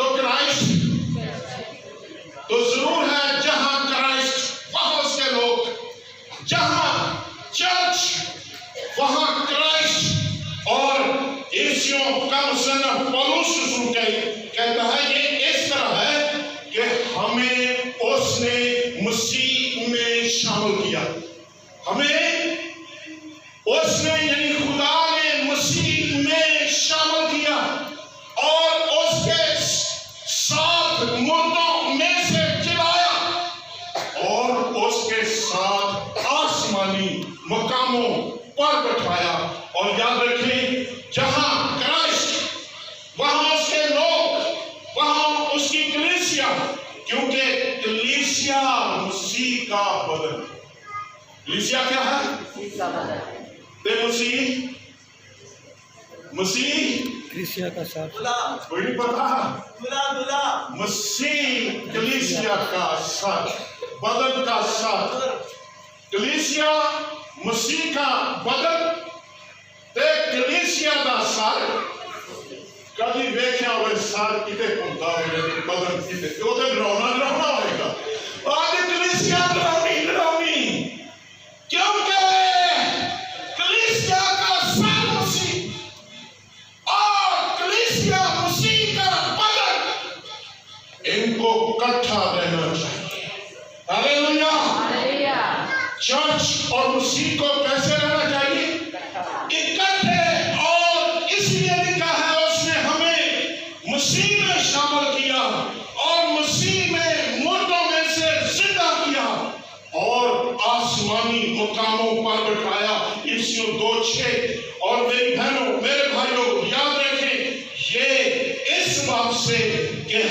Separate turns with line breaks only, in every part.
تو کرائسٹ تو ضرور ہے، جہاں کرائسٹ وہاں اس کے لوگ، جہاں چرچ وہاں کرائسٹ۔ اور عیسیوں کا مصنف پولس رسول کہتا ہے یہ اس طرح ہے کہ ہمیں اس نے مسیح میں شامل کیا، ہمیں اس نے یعنی خدا نے مسیح میں شامل کیا اور اس کے ساتھ مردوں میں سے جلایا اور اس کے ساتھ آسمانی مقاموں پر بٹھایا۔ اور یاد رکھیں جہاں کرائسٹ وہاں اس کے لوگ، وہاں اس کی کلیسیا، کیونکہ کلیسیا مسیح کا بدن۔ کلیسیا کیا ہے؟ مسیح
کلیسیا کا ساتھ،
کوئی نہیں پتا، مسیح کلیسیا کا ساتھ، بدن کا ساتھ۔ کلیسیا مسیح کا بدن تے کلیسیا دا سر۔ کبھی ویکھیا ہوئے سر کتے پھوندا ہوئے بدن کتے، وہ تے ڈراؤنا ہوئے گا۔ آج کلیسیا ڈراؤنی کیونکہ کلیسیا کا سر مسیح اور کلیسیا مسیح کا بدن، ان کو اکٹھا رہنا چاہیے۔ ہاللیلویہ۔ چرچ اور مسیح کو کیسے رہنا چاہیے؟ اکٹھے۔ اور اس لیے لکھا ہے اس نے ہمیں مسیح میں شامل کیا اور مسیح میں مردوں میں سے زندہ کیا اور آسمانی مقاموں پر بٹھایا۔ عیسیوں 2:6۔ اور میری بہنوں میرے بھائیوں یاد رکھیں یہ اس بات سے کہ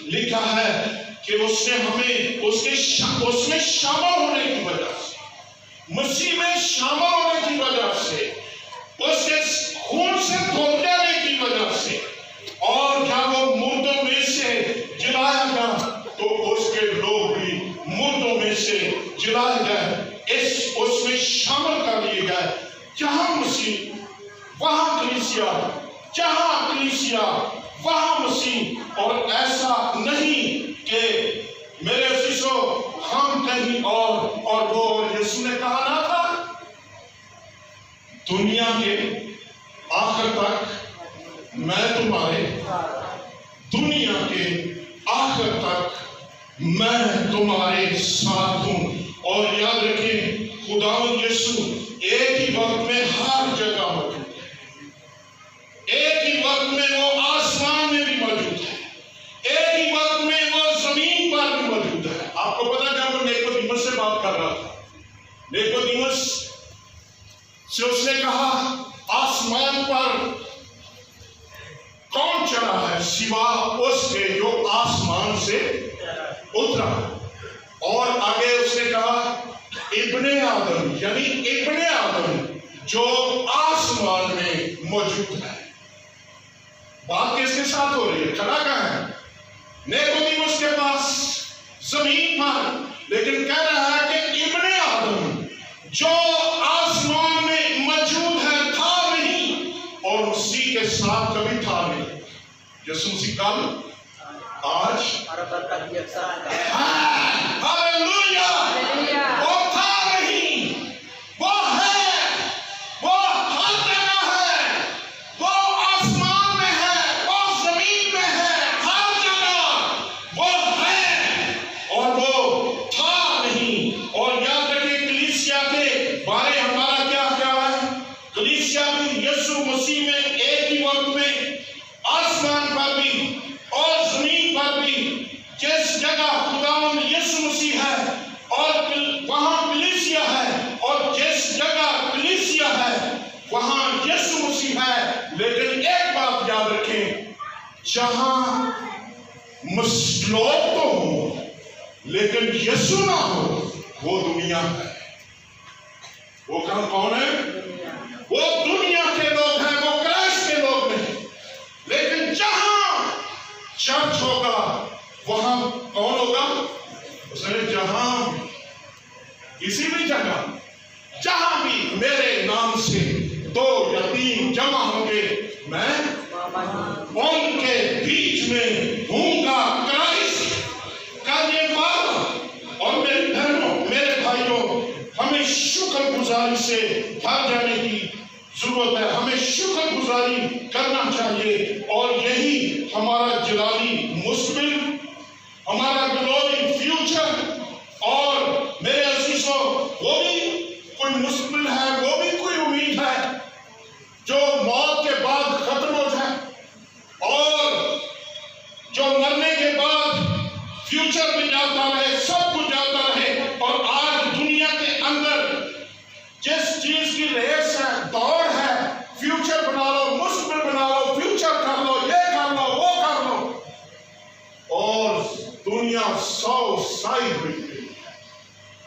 لکھا ہے کہ اس نے ہمیں اس میں شامل ہونے کی وجہ سے، مسیح میں شامل ہونے کی وجہ سے، اس کے خون سے دھو جانے کی وجہ سے، اور جب وہ مردوں میں سے جلایا گیا تو اس کے لوگ بھی مردوں میں سے جلائے گئے، اس میں شامل کر لیے گئے۔ جہاں مسیح وہاں کلیسیا، جہاں کلیسیا وہاں مسیح۔ اور ایسا نہیں کہ میرے عزیزو ہم کہیں اور وہ یسوع نے کہا نہ تھا دنیا کے آخر تک میں تمہارے، دنیا کے آخر تک میں تمہارے ساتھ ہوں۔ اور یاد رکھیں خداوند یسوع ایک ہی وقت میں ہر جگہ موجود ہے، ایک ہی وقت میں وہ آسمان میں بھی موجود ہے، ایک ہی وقت میں وہ زمین پر بھی موجود ہے۔ آپ کو پتا جب وہ نیکودیمس سے بات کر رہا تھا، نیکودیمس سے اس نے کہا آسمان پر کون چڑھا ہے سوا اس کے جو آسمان سے اترا۔ اور آگے اس نے کہا ابن آدم یعنی ابن آدم جو آسمان میں موجود ہے۔ بات کس کے ساتھ ہو رہی ہے؟ کھڑا کہاں ہے؟ نیکودیمس کے پاس زمین پر، لیکن کہہ رہا ہے کہ ابن آدم جو آسمان میں موجود ہے تھا نہیں اور مسیح کے ساتھ کبھی تھا نہیں۔ یسوع مسیح کل آج ہاللیلویہ، وہ تھا نہیں، وہ ہے، وہ ہر جگہ ہے، وہ آسمان میں ہے، وہ زمین میں ہے، ہر جگہ وہ ہے اور وہ تھا نہیں۔ اور یاد رکھیں کلیسیا کے بارے ہمارا کیا خیال ہے؟ کلیسیا بھی یسوع مسیح میں ایک ہی وقت میں آسمان پر بھی اور زمین پر بھی، جس جگہ خداوند یسوع مسیح ہے اور وہاں کلیسیا ہے، اور جس جگہ کلیسیا ہے وہاں یسوع مسیح ہے۔ لیکن ایک بات یاد رکھیں، جہاں لوگ تو ہوں لیکن یسوع نہ ہو وہ دنیا ہے۔ وہ کون ہے؟ وہ دنیا کے لوگ ہیں، وہ کرائسٹ کے لوگ نہیں۔ لیکن جہاں چرچ ہوگا وہاں کون ہوگا؟ اس نے جہاں کسی بھی جگہ جہاں بھی میرے نام سے 2 یا 3 جمع ہوں گے میں ان کے بیچ میں ہوں۔ ہمارا جلالی مستقبل، ہمارا گلوری فیوچر، اور میرے عزیزوں وہ بھی کوئی مستقبل ہے، وہ بھی کوئی امید ہے جو موت کے بعد ختم ہو جائے، اور جو مرنے کے بعد فیوچر میں جاتا رہے، سب کچھ جاتا رہے۔ اور آج دنیا کے اندر جس چیز کی ریس ہے، دوڑ ہے، فیوچر بنا لو، مستقبل بنا لو، فیوچر کر لو، یہ کر لو، وہ کر لو، اور دنیا 100 سائی ہوئی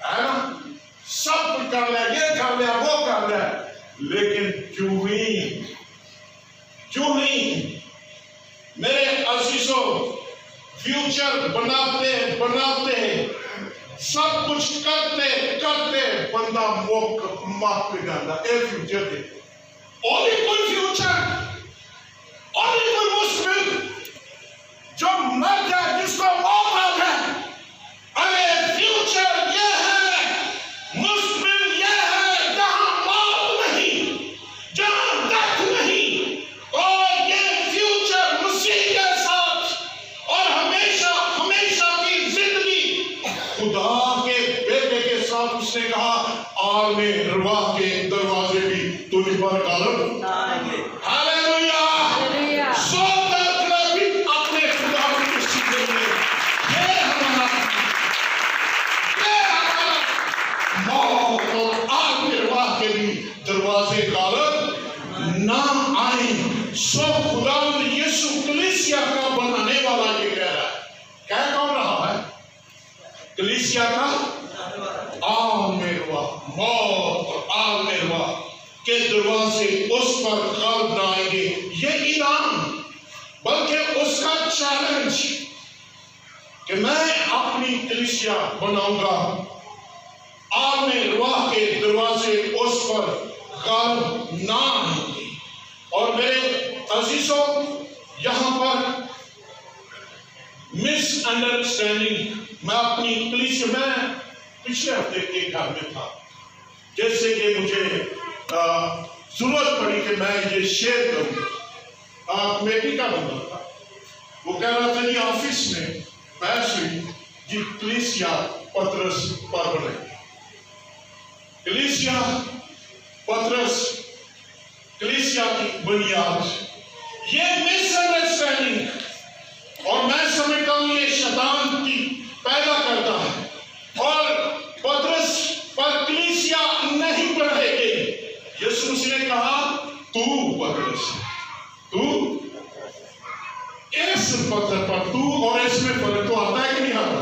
ہے نا، سب کچھ کر لیا، یہ کر لیا، وہ کر لیا، لیکن جو ہی میرے عزیزوں فیوچر بناتے بناتے سب کچھ کرتے کرتے بندہ موت پہ جاتا ہے۔ اے فیوچر دے، اور بھی کوئی فیوچر، اور بھی کوئی مستقبل، جو مر جائے، جس کو موت آ جائے، ارے فیوچر یہ ہے، مستقبل یہ ہے، جہاں موت نہیں، جہاں ڈیتھ نہیں، اور یہ فیوچر مسیح کے ساتھ، اور ہمیشہ ہمیشہ کی زندگی خدا کے بیٹے کے ساتھ۔ اس نے کہا عالم ارواح کے دروازے بھی تجھ پر غالب ہاللیلویہ، سو داخلہ بھی اپنے خدا کی سیدھے میں، یہ ہمارا موت اور عالم ارواح کے بھی دروازے غالب نہ آئیں۔ سو خداوند یسوع کلیسیا کا بنانے والا یہ کہہ رہا ہے، کہہ کون رہا ہے؟ کلیسیا کا عالم ارواح، موت اور عالم ارواح کے دروازے اس پر غالب نہ آئیں گے۔ یہ انعام بلکہ اس کا چیلنج کہ میں اپنی کلیسیا بناؤں گا، عالم ارواح کے دروازے اس پر غالب نہ آئیں گے۔ اور میرے عزیزوں یہاں پر مس انڈرسٹینڈنگ، میں اپنی کلیسیا میں پچھلے ہفتے کے گھر میں تھا، جیسے کہ مجھے ضرورت پڑی کہ میں یہ شیئر کروں۔ کمیٹی کا بندہ تھا، وہ کہہ رہا تھا جی آفس میں بحث ہوئی جی کلیسیا پطرس پر بنے، کلیسیا پطرس کلیسیا کی بنیاد، یہ مس انڈرسٹینڈنگ، اور میں سمجھتا ہوں یہ شیطان کی پیدا کرتا ہے، اور پطرس پر کلیسیا نہیں بڑھے گی۔ یسوع مسیح نے کہا تو پطرس، تو اس پتھر پر، تو اور اس میں فرق تو آتا ہے کہ نہیں آتا؟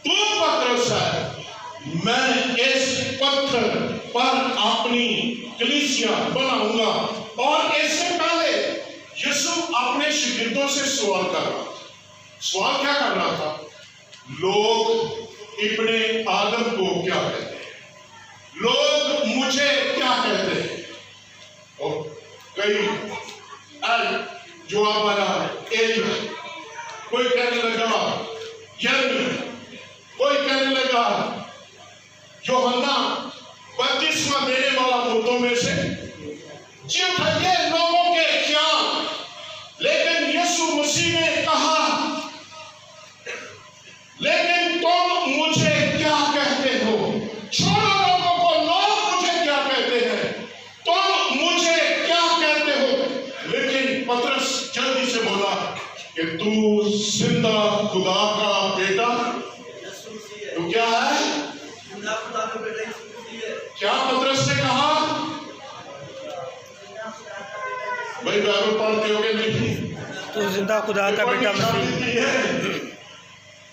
تو پطرس ہے، میں اس پتھر پر اپنی کلیسیا بناؤں گا۔ اور اس سے پہلے یسوع اپنے شاگردوں سے سوال کر رہا تھا۔ سوال کیا کر رہا تھا؟ لوگ ابن آدم کو کیا کہتے ہیں؟ لوگ مجھے کیا کہتے ہیں؟ اور کئی جواب آیا ایلیا، کوئی کہنے لگا یرمیا، کوئی کہنے لگا یوحنا بپتسمہ دینے والا مردوں میں سے جی اٹھائیے لوگوں کے خیال۔ لیکن یسوع مسیح نے کہا لیکن تم مجھے کیا کہتے ہو؟ چھوڑو لوگوں کو، لوگ مجھے کیا کہتے ہیں، تم مجھے کیا کہتے ہو؟ لیکن پطرس جلدی سے بولا کہ تو زندہ خدا کا بیٹا، تو کیا ہے؟ کیا پطرس نے کہا؟ بھائی بائبل پڑھتے ہو گے نہیں؟
تو زندہ خدا کا بیٹا مسیح ہے۔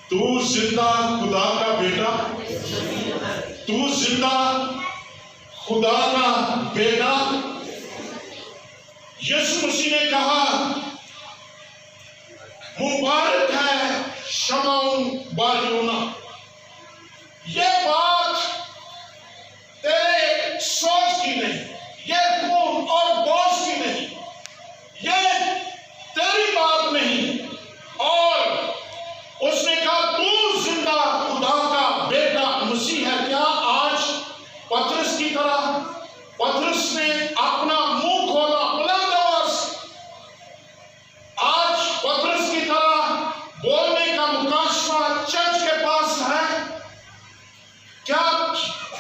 تو زندہ خدا کا بیٹا، تو زندہ خدا کا بیٹا۔ یسوع مسیح نے کہا مبارک ہے شمعون باریونا، یہ بات تیرے سوچ کی نہیں، یہ خون اور گوشت کی نہیں، یہ تیری بات نہیں۔ اور اس نے کہا تو زندہ خدا کا بیٹا مسیح ہے۔ کیا آج پطرس کی طرح پطرس نے اپنا منہ کھولا بلند آواز؟ آج